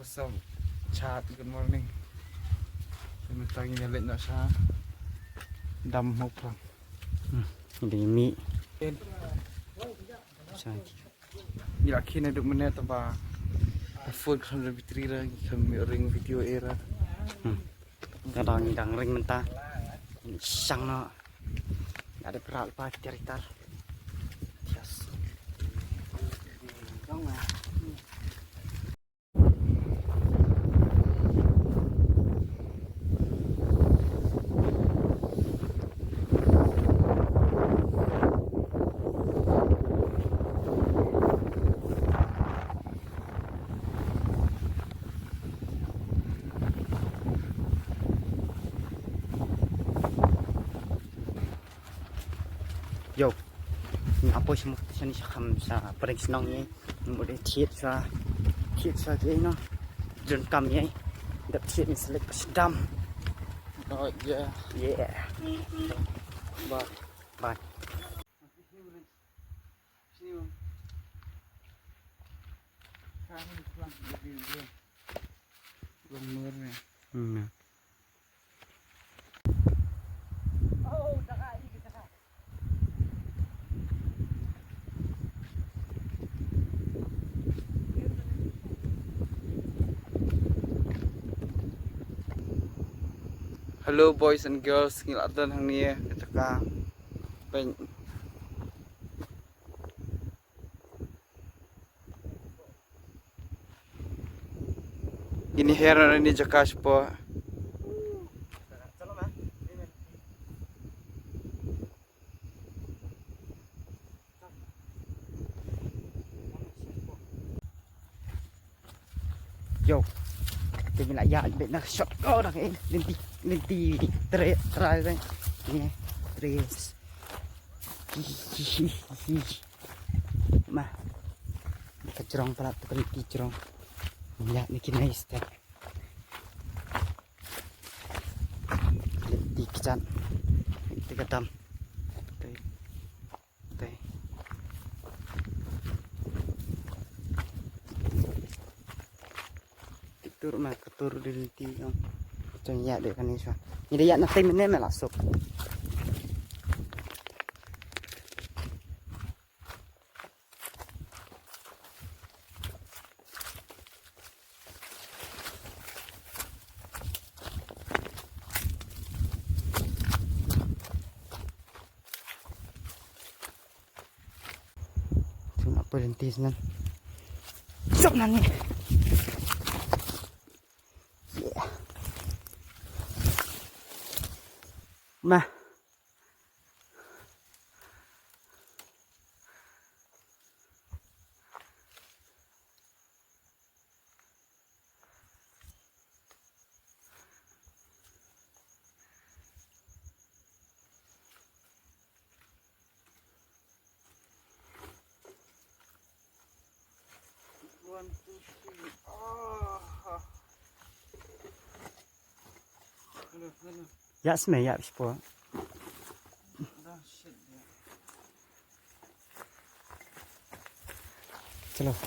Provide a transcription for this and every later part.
What's up, chat? Good morning. Lagi nyalit na sa damhok lang. Dimi. Yakin na duk menit ba? Food kan lebih tri lagi kami ring video era. Kadang dang ring mentah. Sang no. Ada berapa cerita. Yes. Dong ah. Yo, ni apa semua sini sakam sa paling senang ni, boleh thiet sa dia no, jen kam ni, dak thiet ni selek sedam. Oh yeah. Yeah. Bye. Bye. Belum murni. Hello boys and girls, ngilatan hang ni kita pen ini heran ini jakas po. Yo, kita nak ya, nak shot kau dah kan, linti try kan, ni tres. Mah, kecerong pula tu linti cerong. Ya, ni kena istirahat. Linti kecan, linti ketam. Teh. Tur mah ketur di linti yang macam ya deh kan ni sah. Ni dia nak time ni malah sok. Cuma berhenti senan. Sok nani. Mah. One, two, three. Oh. Hello. Ya semai ya sepuluh. Shit. Chalo.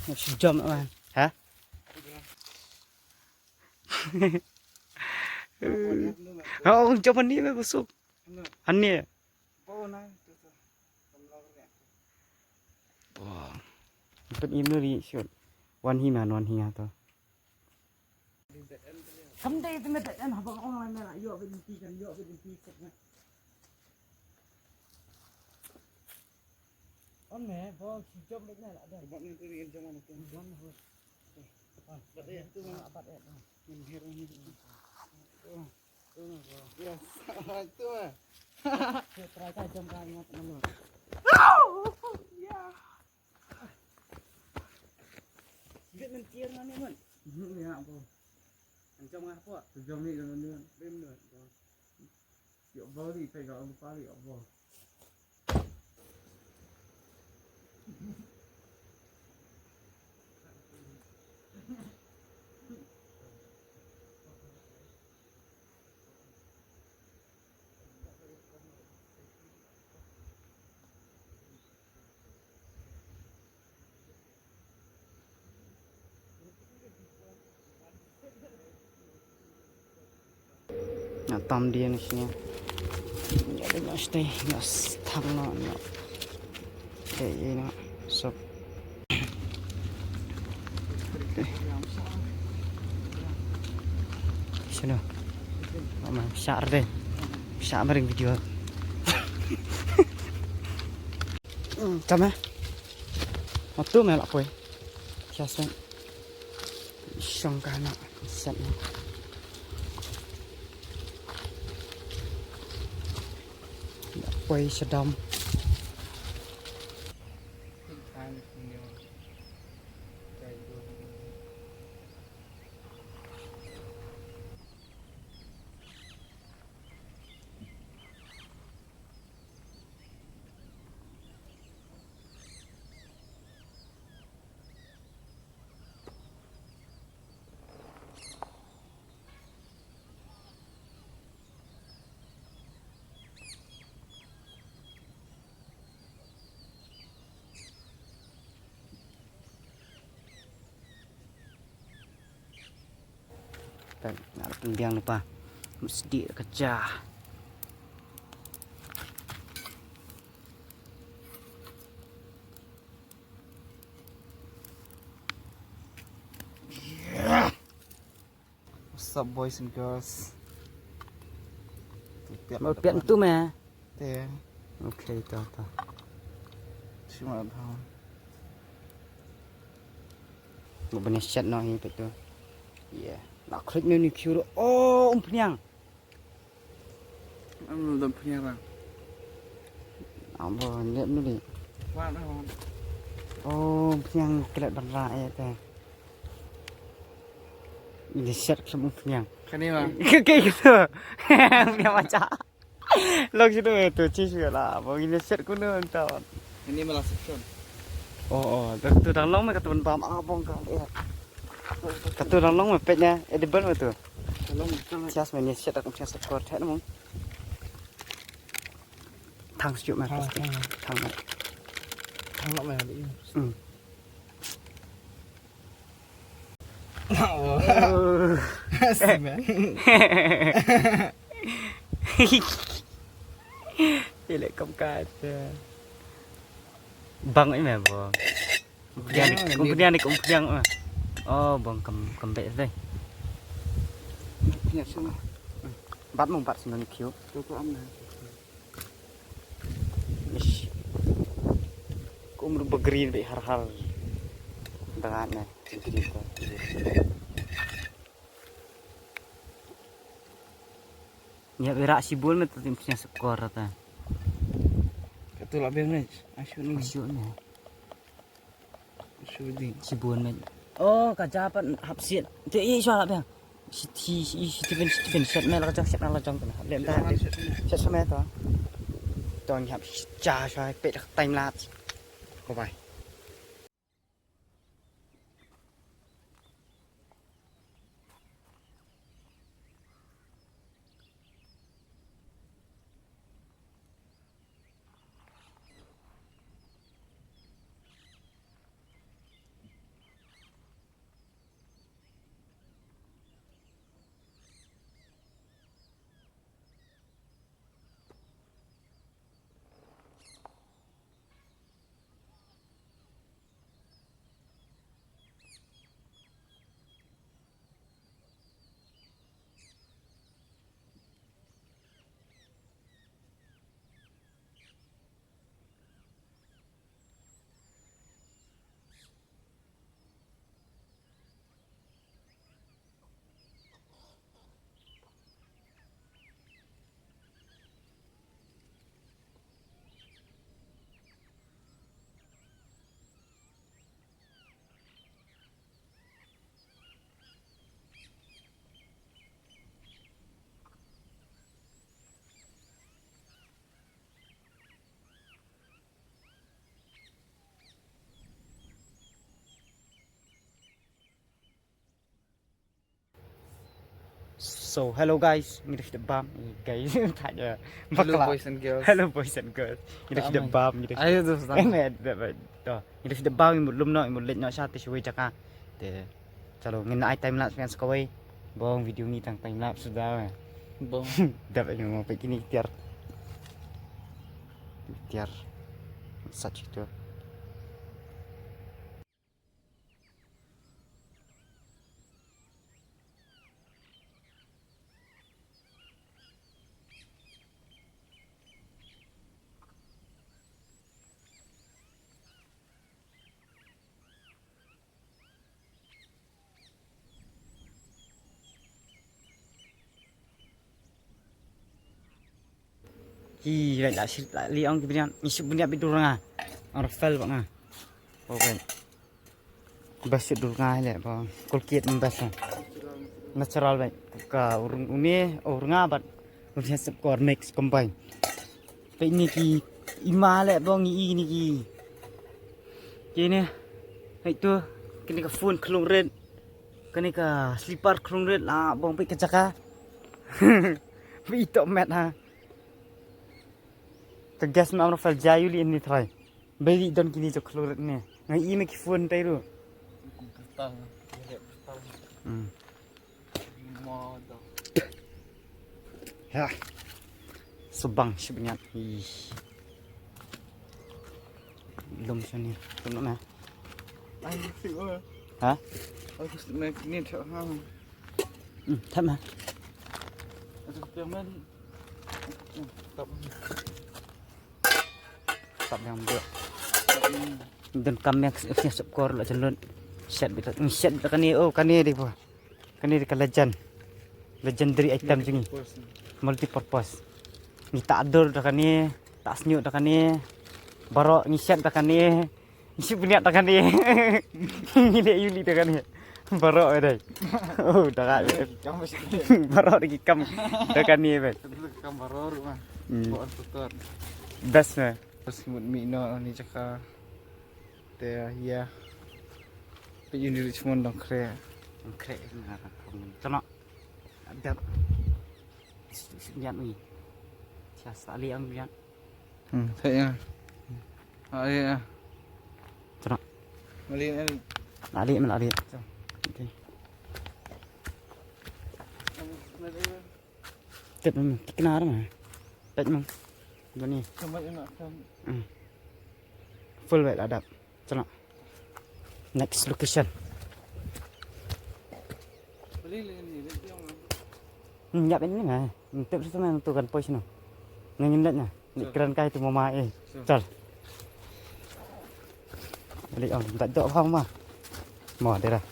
Masih jam kan? Hah? Oh, coba ni lah busuk. Ani. Wah. Tempat ini dari shot. One hima tu. Someday tu mesti kan habang orang mana yo berhenti kan. On me, bawa si job lagi nak ada. Buat ni tu yang zaman tu. Itu apa ya? Menghirau ni. Yes. Itu ah. Try ka jam ka ingat mana. Ya. Dia mentir mana man? Ya apa? Jam apa? Sejam ni dengan dia. Benar. Ya balik saya tak lupa ya apa. Nah, tam dia ni sini. Ni ada nak stay, nak thang nak. Ini nak so. Sini. Mama besar deh. Besar mering video. Come một túi mẹ lọc quay cho xem xong cả nọ sẵn quay sẽ đông nak pembiang lupa mesti kerja What's up boys and girls? mau pian tu meh Teh, okay tahu cuma tahu. mau benih chat no ini betul iya nak klik ni kira oh umpiang Udah punya orang. apa lihat dulu ni Wah, dah. oh umpiang kelak berak ya teh ini chat sama umpiang Kan ini bang. kayak gitu punya macam log situ itu cici lah mau ini set kuno entah Ini malah section. oh tu dah long mereka teman paham abang kau lihat tu dah long mepetnya edible betul Kalau macam sias ini set aku punya skor tak namong thang siu mah thang kalau mah ada ini. Asyik man. Ile công ca băng ấy mà bò kumpulan ni kumpulan mà oh bang cầm bẹ đây Punya semua. bắt mong bắt xin khiếu Tôi có ăn này. cũng được green bị har har dengan này ya berak sibul mah tim punya skor ta Ketul lah bang nih. Asyik nih. maksudnya Asyik di. sibul mah oh kacapan hapsiat tu i soal apa Steven set mah lah cak set lah trong tu lihat dah set sama tu tong hap cha soal pet time lat kau bai So hello guys, ini sudah bam guys tanya Hello boys and girls. hello boys and girls ini sudah bam ini Ayo tuh. ini sudah bam ini belum no imut lek no sate suwe caka te Chalo ngin ai time lapse kan sekawai. Bong video ni tang time lapse sudah. Bong. Dapat yang mau begini tiar. Tiar. Such itu. Hi, lại li ông cái bên isu punya bidur nga. Orang fell bang nga. Okay. Bas bidur nga le bang. Kulkit membas. Natural baik. Ka urung uni urung nga bat. Udah skor mix combine. Pe ni ki ima le bang ni ni ki. Kini itu kini ka phone klung red. Kini ka slipper klung red lah bang pe kecaka. Itu mat ha. Tegas ma amro fal jayu li ini try. Beli don kini jo kloret ne. Ngai i me ki phone tai ru. Kertas. Kertas. Modo. Ya. Subang sebenarnya. Ih. Lom sini. Tunggu na. Ai sih ơi. Hả? Aku nak ni tak ham. Thăm hả? Aku temen. Tak. Tập yang được. Dan kami yang skor lah jalan. Set kan ni oh kan ni di bawah. Kan ni dekat legendary item jengi. Multi purpose. Ni tak adur dah kan ni, tak senyuk dah kan ni. Barok ni set dah kan ni. Isi punya dah kan ni. Ni dia Yuli dah kan ni. Barok ada. Oh dah kan. Barok lagi kam dah kan ni bet. Kam barok mah. Buat tutor. Best mah. Pas mut mino ni caka. Te ya. Pe unit cuma dong kre. Kre na tono. Ada. Siap ni. Siasa ali ang bian. Saya. Ah ya. Tono. Mali ni. Ali men ali. Okey. Tet memang kena ada mah. Tet memang. Gini. Sama nak kan. Full weight adap. Tono. Next location. Beli ni dia orang. Nyap ini mah. Tep sama tu kan pos no. Ngin na. Ni keren kai tu mama Chal. Balik tak dok faham mah. Mo dia dah.